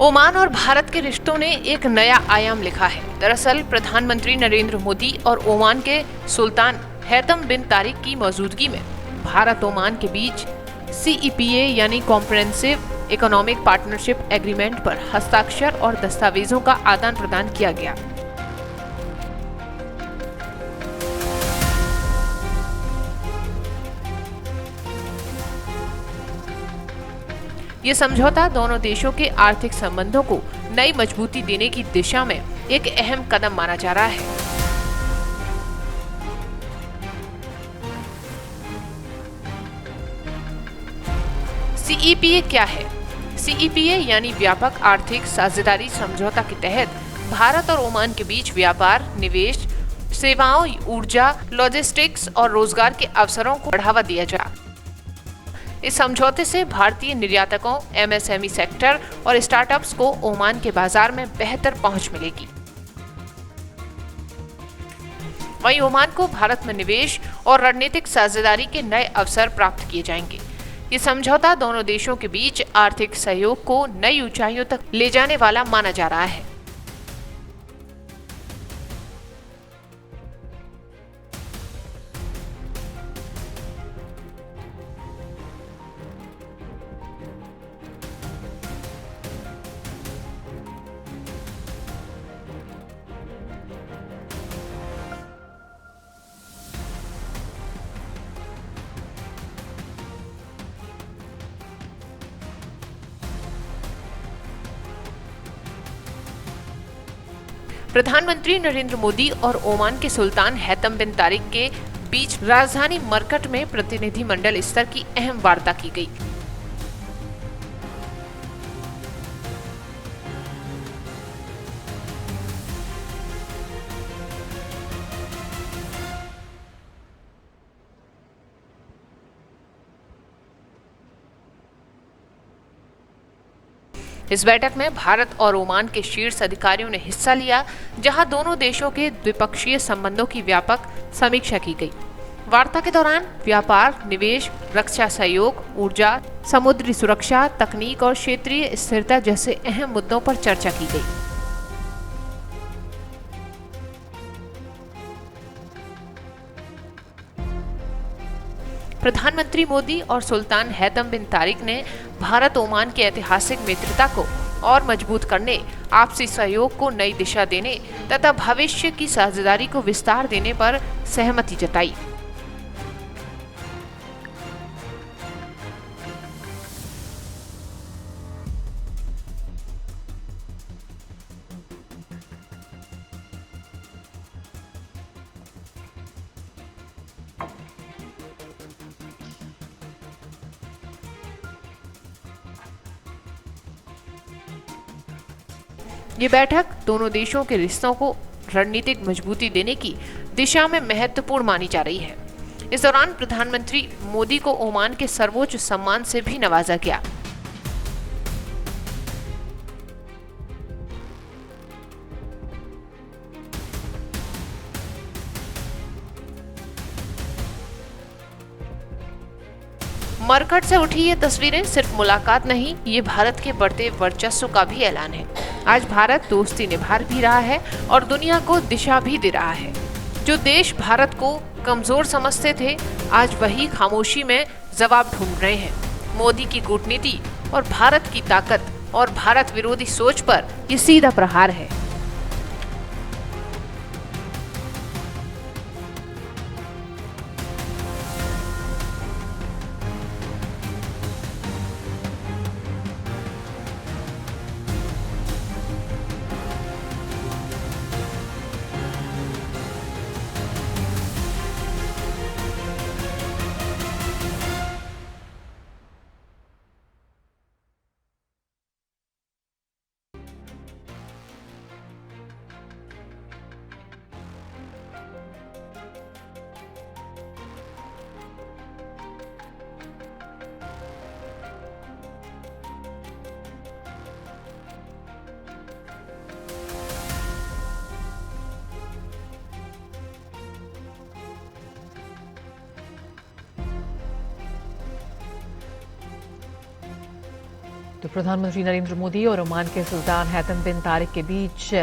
Oman और भारत के रिश्तों ने एक नया आयाम लिखा है। दरअसल प्रधानमंत्री नरेंद्र मोदी और ओमान के सुल्तान हैतम बिन तारिक की मौजूदगी में भारत ओमान के बीच CEPA यानी कॉम्प्रिहेंसिव इकोनॉमिक पार्टनरशिप एग्रीमेंट पर हस्ताक्षर और दस्तावेजों का आदान प्रदान किया गया। ये समझौता दोनों देशों के आर्थिक संबंधों को नई मजबूती देने की दिशा में एक अहम कदम माना जा रहा है। CEPA क्या है? CEPA यानी व्यापक आर्थिक साझेदारी समझौता के तहत भारत और ओमान के बीच व्यापार, निवेश, सेवाओं, ऊर्जा, लॉजिस्टिक्स और रोजगार के अवसरों को बढ़ावा दिया जा। इस समझौते से भारतीय निर्यातकों, MSME सेक्टर और स्टार्टअप्स को ओमान के बाजार में बेहतर पहुंच मिलेगी। वहीं ओमान को भारत में निवेश और रणनीतिक साझेदारी के नए अवसर प्राप्त किए जाएंगे। ये समझौता दोनों देशों के बीच आर्थिक सहयोग को नई ऊंचाइयों तक ले जाने वाला माना जा रहा है। प्रधानमंत्री नरेंद्र मोदी और ओमान के सुल्तान हैतम बिन तारिक के बीच राजधानी मरकट में प्रतिनिधिमंडल स्तर की अहम वार्ता की गई। इस बैठक में भारत और ओमान के शीर्ष अधिकारियों ने हिस्सा लिया, जहां दोनों देशों के द्विपक्षीय संबंधों की व्यापक समीक्षा की गई। वार्ता के दौरान व्यापार, निवेश, रक्षा सहयोग, ऊर्जा, समुद्री सुरक्षा, तकनीक और क्षेत्रीय स्थिरता जैसे अहम मुद्दों पर चर्चा की गई। प्रधानमंत्री मोदी और सुल्तान हैतम बिन तारिक ने भारत ओमान की ऐतिहासिक मित्रता को और मजबूत करने, आपसी सहयोग को नई दिशा देने तथा भविष्य की साझेदारी को विस्तार देने पर सहमति जताई। ये बैठक दोनों देशों के रिश्तों को रणनीतिक मजबूती देने की दिशा में महत्वपूर्ण मानी जा रही है। इस दौरान प्रधानमंत्री मोदी को ओमान के सर्वोच्च सम्मान से भी नवाजा गया। मरकट से उठी ये तस्वीरें सिर्फ मुलाकात नहीं, ये भारत के बढ़ते वर्चस्व का भी ऐलान है। आज भारत दोस्ती निभा भी रहा है और दुनिया को दिशा भी दे रहा है। जो देश भारत को कमजोर समझते थे, आज वही खामोशी में जवाब ढूंढ रहे हैं। मोदी की कूटनीति और भारत की ताकत और भारत विरोधी सोच पर ये सीधा प्रहार है। तो प्रधानमंत्री नरेंद्र मोदी और ओमान के सुल्तान हैतम बिन तारिक के बीच